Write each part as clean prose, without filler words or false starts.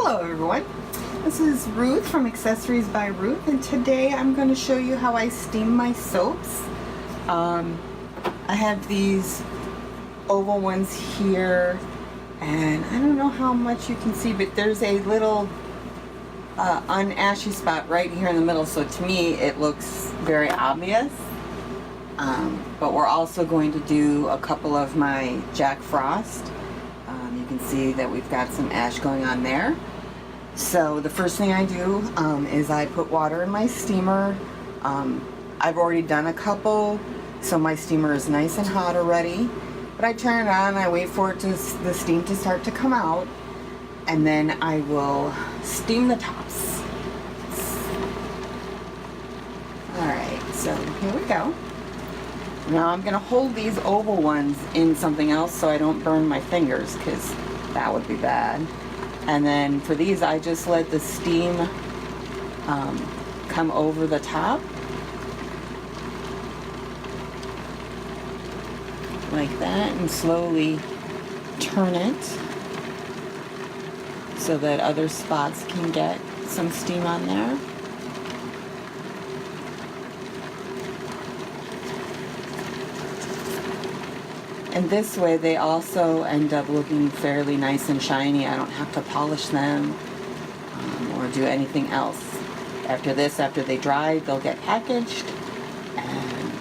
Hello everyone, this is Ruth from Accessories by Ruth, and today I'm going to show you how I steam my soaps. I have these oval ones here, and I don't know how much you can see, but there's a little unashy spot right here in the middle, so to me it looks very obvious. But we're also going to do a couple of my Jack Frost. You can see that we've got some ash going on there. So the first thing I do is I put water in my steamer. I've already done a couple, so my steamer is nice and hot already. But I turn it on, I wait for the steam to start to come out, and then I will steam the tops. Alright, so here we go. Now I'm going to hold these oval ones in something else so I don't burn my fingers, because that would be bad. And then for these I just let the steam come over the top. Like that, and slowly turn it so that other spots can get some steam on there. And this way they also end up looking fairly nice and shiny. I don't have to polish them or do anything else. After this, after they dry, they'll get packaged. And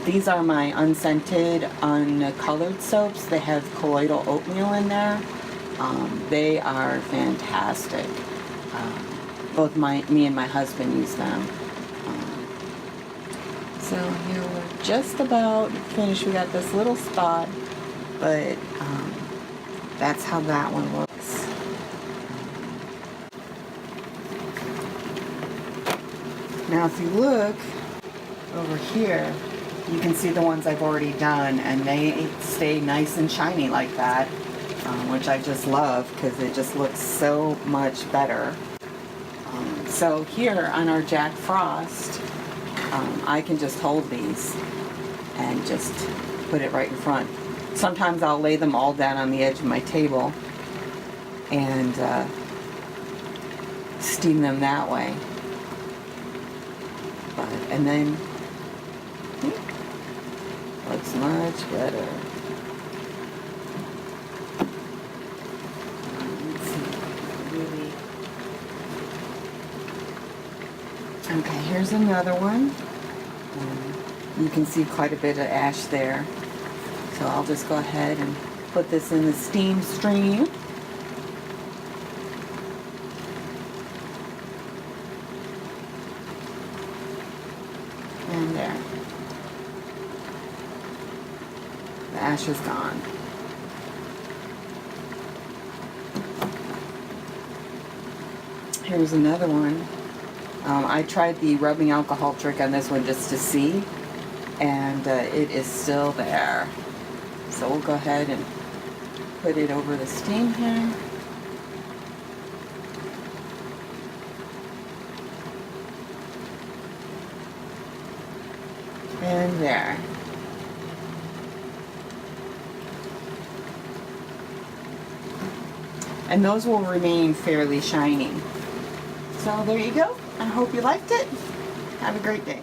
these are my unscented, uncolored soaps. They have colloidal oatmeal in there. They are fantastic. Both me and my husband use them. So here we're just about finished. We got this little spot, but that's how that one looks. Now if you look over here, you can see the ones I've already done, and they stay nice and shiny like that, which I just love because it just looks so much better. So here on our Jack Frost, I can just hold these and just put it right in front. Sometimes I'll lay them all down on the edge of my table and steam them that way. And then looks much better. Let's see, really. Okay, here's another one. You can see quite a bit of ash there. So I'll just go ahead and put this in the steam stream. And there. The ash is gone. Here's another one. I tried the rubbing alcohol trick on this one just to see, and it is still there. So we'll go ahead and put it over the steam here. And there. And those will remain fairly shiny. So there you go. I hope you liked it. Have a great day.